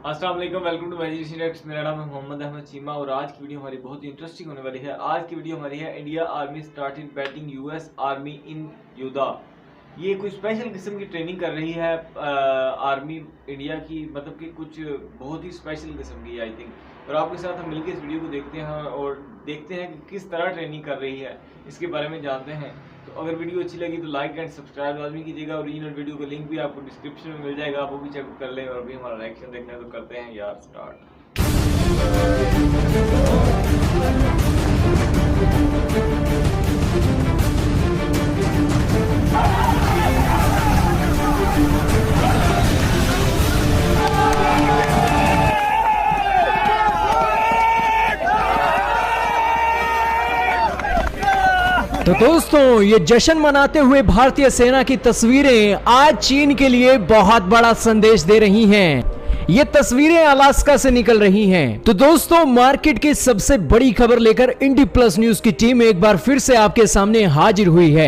अस्सलाम वालेकुम, welcome to magic directs. मेरा नाम है मोहम्मद अहमद चीमा और आज की वीडियो हमारी बहुत ही इंटरेस्टिंग होने वाली है। आज की वीडियो हमारी है India army started batting US army in यूदा। ये कुछ स्पेशल किस्म की ट्रेनिंग कर रही है आर्मी इंडिया की, मतलब कि कुछ बहुत ही स्पेशल किस्म की आई थिंक। और आपके साथ हम मिलकर इस वीडियो को देखते हैं और देखते हैं कि किस तरह ट्रेनिंग कर रही है, इसके बारे में जानते हैं। तो अगर वीडियो अच्छी लगी तो लाइक एंड सब्सक्राइब लाजमी कीजिएगा। ओरिजिनल वीडियो का लिंक भी आपको डिस्क्रिप्शन में मिल जाएगा, आप वो भी चेक कर लें। और अभी हमारा रिएक्शन देखना है तो करते हैं यार स्टार्ट। तो दोस्तों, ये जश्न मनाते हुए भारतीय सेना की तस्वीरें आज चीन के लिए बहुत बड़ा संदेश दे रही हैं। ये तस्वीरें अलास्का से निकल रही हैं। तो दोस्तों, मार्केट की सबसे बड़ी खबर लेकर इंडी प्लस न्यूज की टीम एक बार फिर से आपके सामने हाजिर हुई है।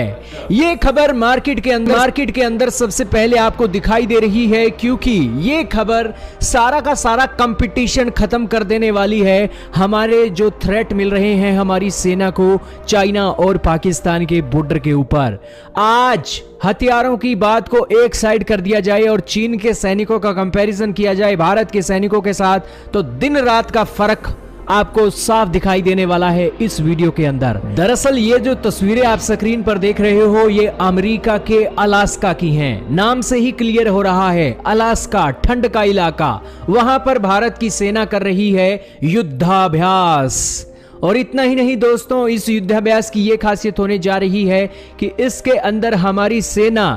ये खबर मार्केट के अंदर सबसे पहले आपको दिखाई दे रही है, क्योंकि ये खबर सारा का सारा कंपटीशन खत्म कर देने वाली है। हमारे जो थ्रेट मिल रहे हैं हमारी सेना को चाइना और पाकिस्तान के बॉर्डर के ऊपर, आज हथियारों की बात को एक साइड कर दिया जाए और चीन के सैनिकों का कंपैरिजन किया जाए भारत के सैनिकों के साथ, तो दिन रात का फर्क आपको साफ दिखाई देने वाला है इस वीडियो के अंदर। दरअसल ये जो तस्वीरें आप स्क्रीन पर देख रहे हो, ये अमेरिका के अलास्का की हैं। नाम से ही क्लियर हो रहा है, अलास्का ठंड का इलाका। वहां पर भारत की सेना कर रही है युद्धाभ्यास। और इतना ही नहीं दोस्तों, इस युद्धाभ्यास की यह खासियत होने जा रही है कि इसके अंदर हमारी सेना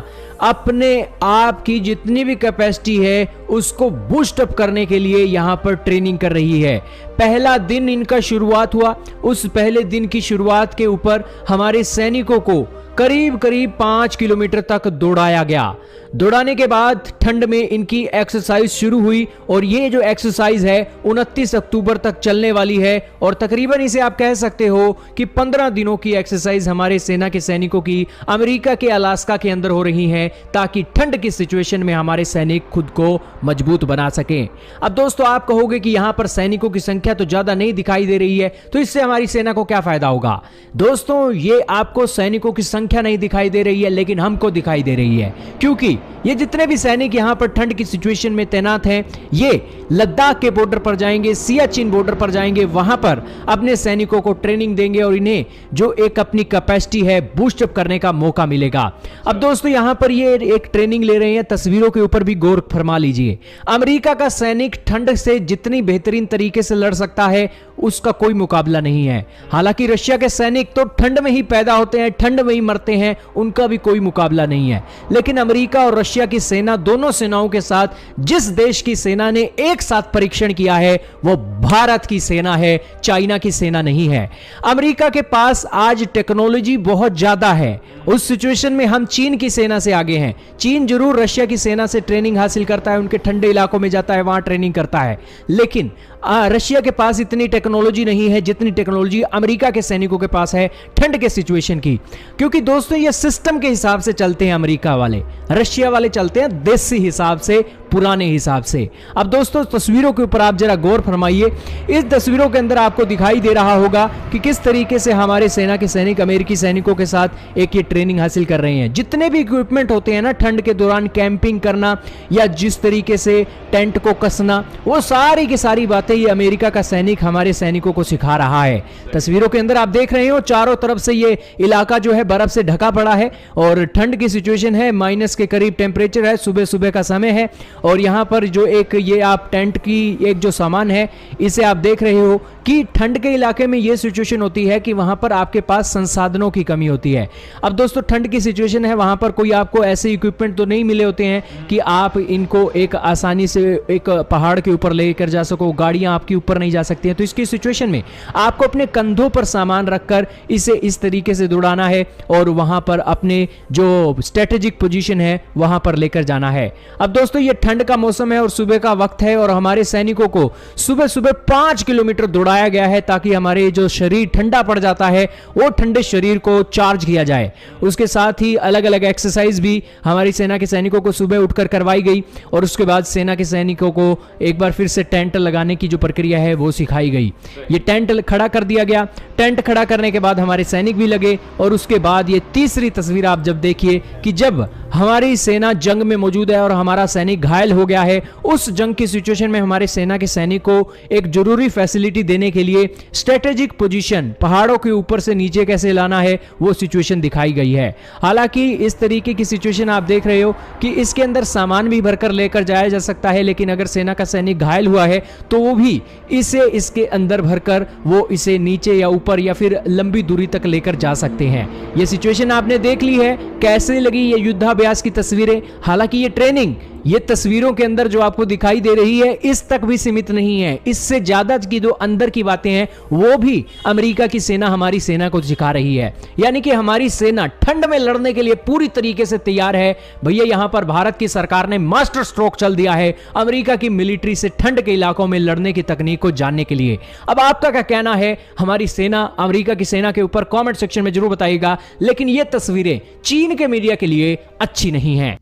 अपने आप की जितनी भी कैपेसिटी है उसको बूस्ट अप करने के लिए यहां पर ट्रेनिंग कर रही है। पहला दिन इनका शुरुआत हुआ, उस पहले दिन की शुरुआत के ऊपर हमारे सैनिकों को करीब 5 किलोमीटर तक दौड़ाया गया। दौड़ाने के बाद ठंड में इनकी एक्सरसाइज शुरू हुई और ये जो एक्सरसाइज है 29 अक्टूबर तक चलने वाली है। और तकरीबन इसे आप कह सकते हो कि 15 दिनों की एक्सरसाइज हमारे सेना के सैनिकों की अमेरिका के अलास्का के अंदर हो रही है, ताकि ठंड की सिचुएशन में हमारे सैनिक खुद को मजबूत बना सकें। अब दोस्तों, आप कहोगे कि यहां पर सैनिकों की संख्या तो ज्यादा नहीं दिखाई दे रही है, तो इससे हमारी सेना को क्या फायदा होगा? दोस्तों, ये आपको सैनिकों की संख्या नहीं दिखाई दे रही है, लेकिन हमको दिखाई दे रही है, क्योंकि ये जितने भी सैनिक यहां पर ठंड की सिचुएशन में तैनात हैं, ये लद्दाख के बॉर्डर पर जाएंगे, सियाचिन बॉर्डर पर जाएंगे, वहां पर अपने सैनिकों को ट्रेनिंग देंगे और इन्हें जो एक अपनी कैपेसिटी है बूस्ट अप करने का मौका मिलेगा। अब दोस्तों, यहां पर ये एक ट्रेनिंग ले रहे हैं, तस्वीरों के ऊपर भी गौर फरमा लीजिए। अमेरिका का सैनिक ठंड से जितनी बेहतरीन तरीके से लड़ सकता है उसका कोई मुकाबला नहीं है। हालांकि रशिया के सैनिक तो ठंड में ही पैदा होते हैं, ठंड में ही मरते हैं, उनका भी कोई मुकाबला नहीं है। लेकिन अमेरिका और रशिया की सेना, दोनों सेनाओं के साथ जिस देश की सेना ने एक साथ परीक्षण किया है वो भारत की सेना है, चाइना की सेना नहीं है। अमेरिका के पास आज टेक्नोलॉजी बहुत ज्यादा है, उस सिचुएशन में हम चीन की सेना से आगे हैं। चीन जरूर रशिया की सेना से ट्रेनिंग हासिल करता है, उनके ठंडे इलाकों में जाता है, वहां ट्रेनिंग करता है, लेकिन रशिया के पास इतनी टेक्नोलॉजी नहीं है जितनी टेक्नोलॉजी अमेरिका के सैनिकों के पास है ठंड के सिचुएशन की। क्योंकि दोस्तों, ये सिस्टम के हिसाब से चलते हैं अमेरिका वाले, रशिया वाले चलते हैं देसी हिसाब से, पुराने हिसाब से। अब दोस्तों, तस्वीरों के ऊपर आप जरा गौर फरमाइए। इस तस्वीरों के अंदर आपको दिखाई दे रहा होगा कि किस तरीके से हमारे सेना के सैनिक अमेरिकी सैनिकों के साथ एक ये ट्रेनिंग हासिल कर रहे हैं। जितने भी इक्विपमेंट होते हैं ना ठंड के दौरान, कैंपिंग करना या जिस तरीके से टेंट को कसना, वो सारी की सारी बातें ये अमेरिका का सैनिक हमारे सैनिकों को सिखा रहा है। तस्वीरों के अंदर आप देख रहे हो, चारों तरफ से ये इलाका जो है बर्फ से ढका पड़ा है और ठंड की सिचुएशन है, माइनस के करीब टेम्परेचर है, सुबह सुबह का समय है। और यहां पर जो एक ये आप टेंट की एक जो सामान है, इसे आप देख रहे हो कि ठंड के इलाके में ये सिचुएशन होती है कि वहां पर आपके पास संसाधनों की कमी होती है। अब दोस्तों, ठंड की सिचुएशन है, वहां पर कोई आपको ऐसे इक्विपमेंट तो नहीं मिले होते हैं कि आप इनको एक आसानी से एक पहाड़ के ऊपर लेकर जा सको, गाड़ियां आपके ऊपर नहीं जा सकती हैं। तो इसकी सिचुएशन में आपको अपने कंधों पर सामान रखकर इसे इस तरीके से दौड़ाना है और वहां पर अपने जो स्ट्रेटेजिक पोजीशन है वहां पर लेकर जाना है। अब दोस्तों, ये ठंड का मौसम है और सुबह का वक्त है और हमारे सैनिकों को सुबह सुबह 5 किलोमीटर दौड़ा उड़ाया गया है ताकि हमारे जो शरीर ठंडा पड़ जाता है वो ठंडे शरीर को चार्ज किया जाए। उसके साथ ही अलग अलग एक्सरसाइज भी हमारी सेना के सैनिकों को सुबह उठकर करवाई गई और उसके बाद सेना के सैनिकों को एक बार फिर से टेंट लगाने की जो प्रक्रिया है वो सिखाई गई। ये टेंट खड़ा कर दिया गया। टेंट खड़ा करने के बाद हमारे सैनिक भी लगे और उसके बाद ये तीसरी तस्वीर आप जब देखिए कि जब हमारी सेना जंग में मौजूद है और हमारा सैनिक घायल हो गया है, उस जंग की सिचुएशन में हमारे सेना के सैनिक को एक जरूरी फैसिलिटी देने के लिए स्ट्रेटेजिक पोजीशन पहाड़ों के ऊपर से नीचे कैसे लाना है वो सिचुएशन दिखाई गई है। हालांकि इस तरीके की सिचुएशन आप देख रहे हो कि इसके अंदर सामान भी भरकर लेकर जाया जा सकता है, लेकिन अगर सेना का सैनिक घायल हुआ है तो वो भी इसे इसके अंदर भरकर वो इसे नीचे या ऊपर या फिर लंबी दूरी तक लेकर जा सकते हैं। ये सिचुएशन आपने देख ली है। कैसे लगी ये युद्धाभ्यास की तस्वीरें? हालांकि ये ट्रेनिंग ये तस्वीरों के अंदर जो आपको दिखाई दे रही है इस तक भी सीमित नहीं है। इससे ज्यादा की जो अंदर की बातें हैं वो भी अमेरिका की सेना हमारी सेना को सिखा रही है। यानी कि हमारी सेना ठंड में लड़ने के लिए पूरी तरीके से तैयार है। भैया यहां पर भारत की सरकार ने मास्टर स्ट्रोक चल दिया है अमेरिका की मिलिट्री से ठंड के इलाकों में लड़ने की तकनीक को जानने के लिए। अब आपका क्या कहना है हमारी सेना अमेरिका की सेना के ऊपर कमेंट सेक्शन में जरूर बताइएगा। लेकिन ये तस्वीरें चीन के मीडिया के लिए अच्छी नहीं है।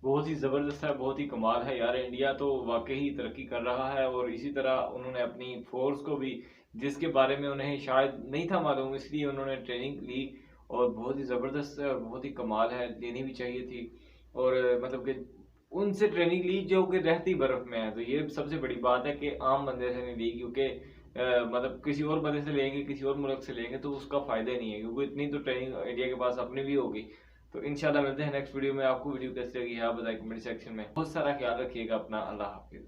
बहुत ही ज़बरदस्त है, बहुत ही कमाल है यार। इंडिया तो वाकई ही तरक्की कर रहा है और इसी तरह उन्होंने अपनी फोर्स को भी, जिसके बारे में उन्हें शायद नहीं था मालूम, इसलिए उन्होंने ट्रेनिंग ली और बहुत ही ज़बरदस्त है और बहुत ही कमाल है, लेनी भी चाहिए थी। और मतलब कि उनसे ट्रेनिंग ली जो कि रहती बर्फ़ में है, तो ये सबसे बड़ी बात है कि आम बंदे से नहीं ली, क्योंकि मतलब किसी और बंदे से लेंगे, किसी और मुल्क से लेंगे तो उसका फ़ायदा नहीं है, क्योंकि इतनी तो ट्रेनिंग इंडिया के पास अपनी भी होगी। तो इंशाल्लाह मिलते हैं नेक्स्ट वीडियो में। आपको वीडियो कैसी लगी है आप बताइए कमेंट सेक्शन में। बहुत सारा ख्याल रखिएगा अपना। अल्लाह हाफिज़।